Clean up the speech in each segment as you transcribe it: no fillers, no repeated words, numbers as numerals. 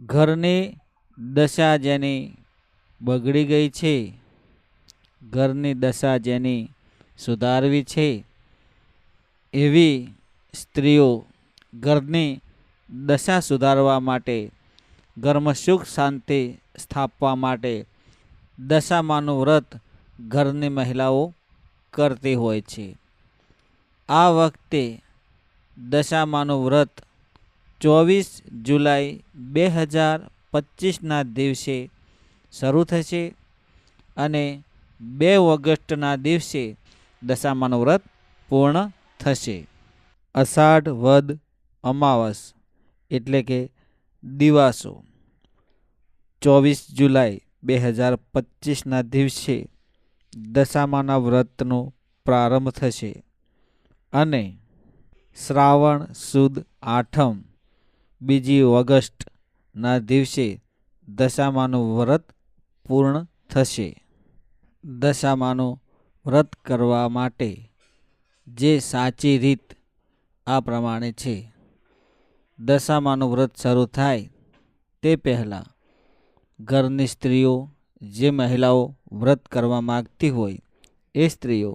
ઘરની દશા જેની બગડી ગઈ છે, ઘરની દશા જેની સુધારવી છે, એવી સ્ત્રીઓ ઘરની દશા સુધારવા માટે, ઘરમાં સુખ શાંતિ સ્થાપવા માટે દશામાનું વ્રત ઘરની મહિલાઓ કરતી હોય છે. આ વખતે દશામાનું વ્રત 24 જુલાઈ 2025ના દિવસે શરૂ થશે અને 2 ઓગસ્ટના દિવસે દશામાનું વ્રત પૂર્ણ થશે. અષાઢ વદ અમાવસ એટલે કે દિવાસો 24 જુલાઈ 2025ના દિવસે દશામાના વ્રતનો પ્રારંભ થશે અને શ્રાવણ સુદ આઠમ 2 ઓગસ્ટના દિવસે દશામાનું વ્રત પૂર્ણ થશે. દશામાનું વ્રત કરવા માટે જે સાચી રીત આ પ્રમાણે છે. દશામાનું વ્રત શરૂ થાય તે પહેલાં ઘરની સ્ત્રીઓ, જે મહિલાઓ વ્રત કરવા માગતી હોય એ સ્ત્રીઓ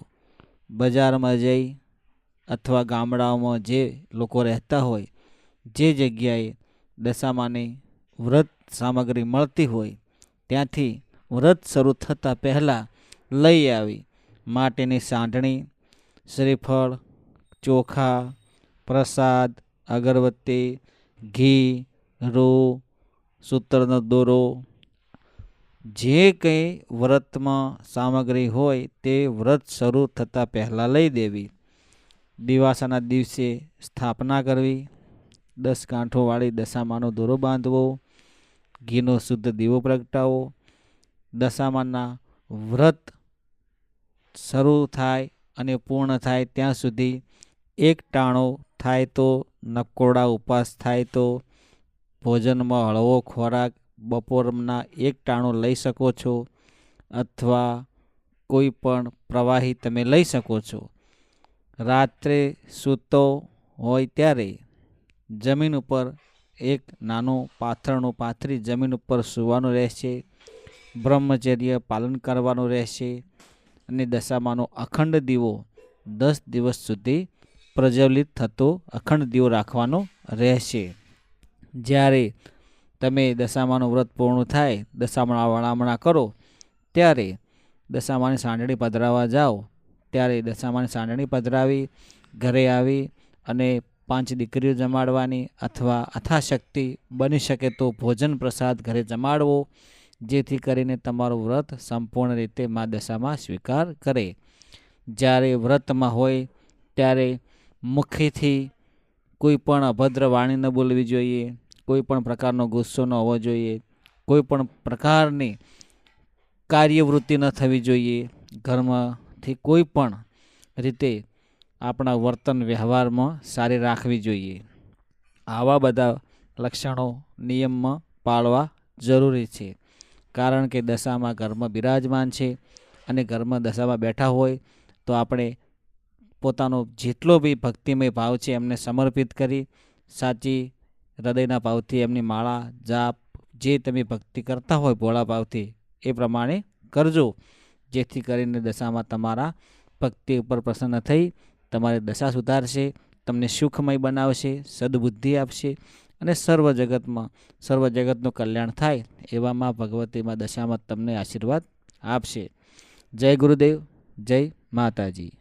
બજારમાં જઈ અથવા ગામડાઓમાં જે લોકો રહેતા હોય, જે જગ્યાએ દશામાની વ્રત સામગ્રી મળતી હોય ત્યાંથી વ્રત શરૂ થતાં પહેલાં લઈ આવી માટેની સાંઢણી, શ્રીફળ, ચોખા, પ્રસાદ, અગરબત્તી, ઘી, રૂ, સૂતરનો દોરો, જે કંઈ વ્રતમાં સામગ્રી હોય તે વ્રત શરૂ થતાં પહેલાં લઈ દેવી. દિવાસાના દિવસે સ્થાપના કરવી, 10 ગાંઠોવાળી દશામાનો દોરો બાંધવો, ઘીનો શુદ્ધ દીવો પ્રગટાવો. દશામાના વ્રત શરૂ થાય અને પૂર્ણ થાય ત્યાં સુધી એક ટાણો થાય તો, નકોરડા ઉપવાસ થાય તો, ભોજનમાં હળવો ખોરાક બપોરના એક ટાણું લઈ શકો છો અથવા કોઈ પણ પ્રવાહી તમે લઈ શકો છો. રાત્રે સૂતો હોય ત્યારે જમીન ઉપર એક નાનું પાથરણું પાથરી જમીન ઉપર સૂવાનું રહેશે. બ્રહ્મચર્ય પાલન કરવાનું રહેશે અને દશામાનો અખંડ દીવો 10 દિવસ સુધી પ્રજ્વલિત થતો અખંડ દીવો રાખવાનો રહેશે. જ્યારે તમે દશામાનું વ્રત પૂર્ણ થાય, દશામા વળામણા કરો ત્યારે દશામાની સાંઢણી પધરાવવા જાઓ ત્યારે દશામાની સાંઢણી પધરાવી ઘરે આવી અને 5 દીકરીઓ જમાડવાની અથવા અથાશક્તિ બની શકે તો ભોજન પ્રસાદ ઘરે જમાડવો, જેથી કરીને તમારું વ્રત સંપૂર્ણ રીતે મા દશામાં સ્વીકાર કરે. જ્યારે વ્રતમાં હોય ત્યારે મુખેથી કોઈ પણ અભદ્ર વાણી ન બોલવી જોઈએ, કોઈ પણ પ્રકારનો ગુસ્સો ન હોવો જોઈએ, કોઈ પણ પ્રકારની કાર્યવૃત્તિ ન થવી જોઈએ. ઘરમાંથી કોઈ પણ રીતે આપણા વર્તન વ્યવહારમાં સારી રાખવી જોઈએ. આવા બધા લક્ષણો નિયમમાં પાળવા જરૂરી છે. કારણ કે દશામાં ઘરમાં બિરાજમાન છે અને ઘરમાં દશામાં બેઠા હોય તો આપણે પોતાનો જેટલો બી ભક્તિમય ભાવ છે એમને સમર્પિત કરી સાચી હૃદયના ભાવથી એમની માળા જાપ જે તમે ભક્તિ કરતા હોય ભોળા ભાવથી એ પ્રમાણે કરજો, જેથી કરીને દશામાં તમારા ભક્તિ ઉપર પ્રસન્ન થઈ તમારી દશા સુધારશે, તમને સુખમય બનાવશે, સદબુદ્ધિ આપશે અને સર્વ જગતનું કલ્યાણ થાય એવામાં ભગવતીમાં દશામાં તમને આશીર્વાદ આપશે. જય ગુરુદેવ, જય માતાજી.